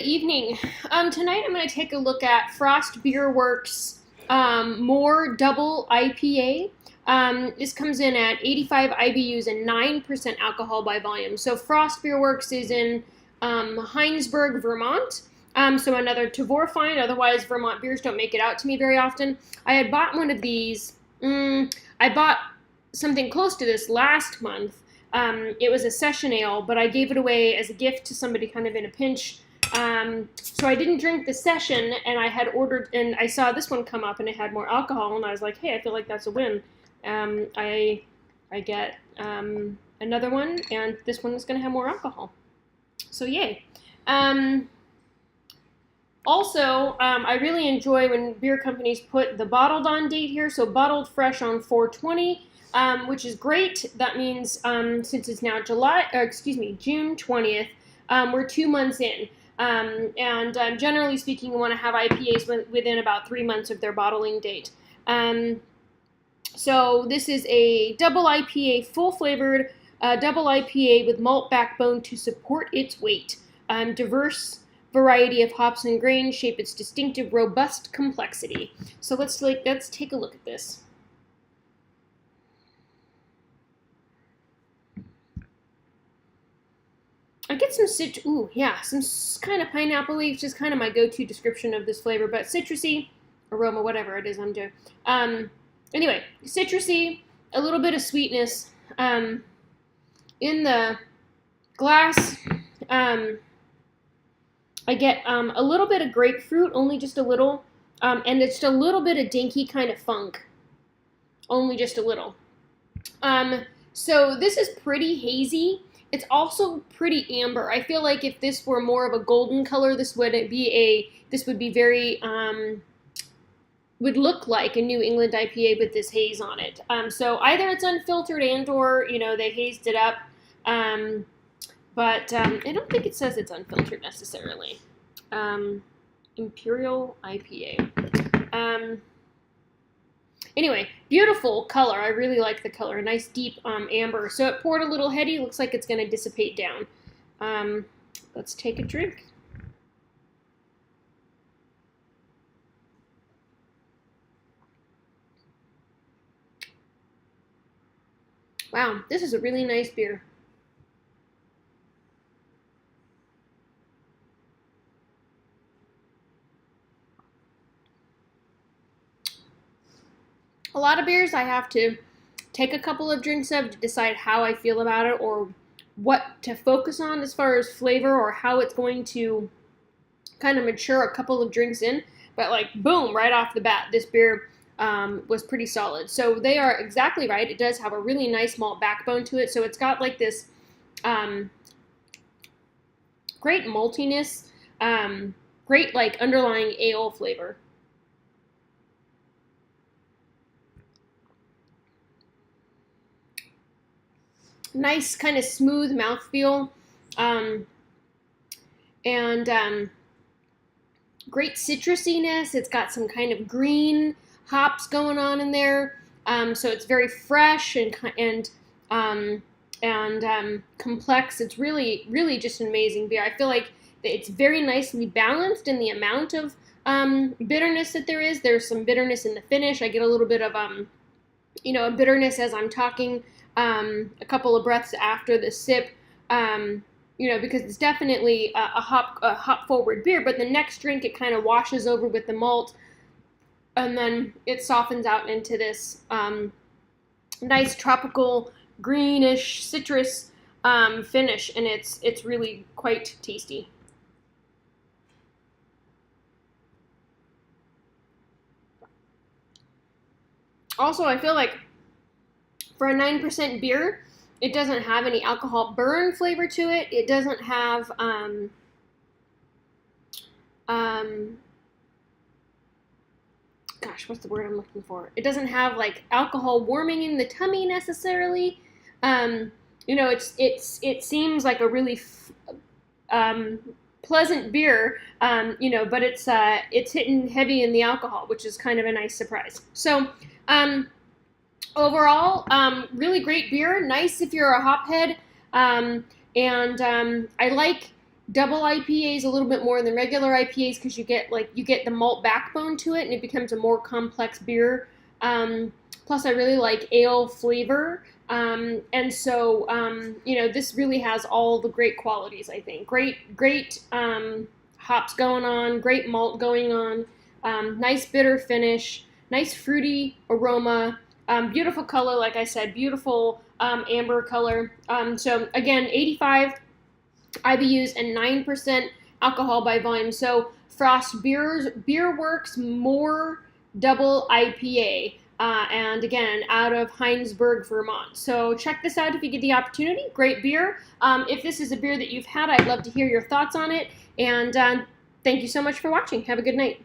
Evening. Tonight I'm going to take a look at Frost Beer Works More Double IPA. This comes in at 85 IBUs and 9% alcohol by volume. So Frost Beer Works is in Heinsberg, Vermont. So another Tavor find. Otherwise, Vermont beers don't make it out to me very often. I had bought one of these. I bought something close to this last month. It was a session ale, but I gave it away as a gift to somebody kind of in a pinch. So I didn't drink the session, and I had ordered, and I saw this one come up, and it had more alcohol, and I was like, hey, I feel like that's a win. I get another one, and this one is going to have more alcohol. So yay. Also, I really enjoy when beer companies put the bottled on date here, so bottled fresh on 4/20, which is great. That means since it's now June 20th, we're 2 months in. Generally speaking, you want to have IPAs within about 3 months of their bottling date. So this is a double IPA, full-flavored double IPA with malt backbone to support its weight. Diverse variety of hops and grains shape its distinctive, robust complexity. So let's take a look at this. I get some some kind of pineapple leaves, just kind of my go-to description of this flavor, but citrusy, aroma, whatever it is I'm doing. Anyway, citrusy, a little bit of sweetness. In the glass, I get a little bit of grapefruit, only just a little, and it's a little bit of dinky kind of funk, only just a little. So this is pretty hazy. It's also pretty amber. I feel like if this were more of a golden color, this would be very would look like a New England IPA with this haze on it. So either it's unfiltered and/or they hazed it up, but I don't think it says it's unfiltered necessarily. Imperial IPA. Anyway, beautiful color. I really like the color. Nice deep amber. So it poured a little heady. Looks like it's going to dissipate down. Let's take a drink. Wow, this is a really nice beer. A lot of beers I have to take a couple of drinks of to decide how I feel about it or what to focus on as far as flavor or how it's going to kind of mature a couple of drinks in. But like, boom, right off the bat, this beer was pretty solid. So they are exactly right. It does have a really nice malt backbone to it. So it's got like this great maltiness, great like underlying ale flavor. Nice kind of smooth mouthfeel, and great citrusiness. It's got some kind of green hops going on in there, so it's very fresh and complex. It's really just an amazing beer. I feel like it's very nicely balanced in the amount of bitterness that there is. There's some bitterness in the finish. I get a little bit of a bitterness as I'm talking. A couple of breaths after the sip, because it's definitely a hop forward beer. But the next drink, it kind of washes over with the malt, and then it softens out into this nice tropical greenish citrus finish, and it's really quite tasty. Also, I feel like for a 9% beer, it doesn't have any alcohol burn flavor to it. It doesn't have what's the word I'm looking for? It doesn't have like alcohol warming in the tummy necessarily. It seems like a really pleasant beer, but it's hitting heavy in the alcohol, which is kind of a nice surprise. So, overall, really great beer. Nice if you're a hophead. I like double IPAs a little bit more than regular IPAs because you get the malt backbone to it and it becomes a more complex beer. Plus, I really like ale flavor. And so, this really has all the great qualities, I think. Great hops going on, great malt going on, nice bitter finish, nice fruity aroma, beautiful color, like I said, beautiful amber color. So, again, 85 IBUs and 9% alcohol by volume. So, Frost Beer Works more double IPA. And again, out of Heinsberg, Vermont. So check this out if you get the opportunity. Great beer. If this is a beer that you've had, I'd love to hear your thoughts on it. And thank you so much for watching. Have a good night.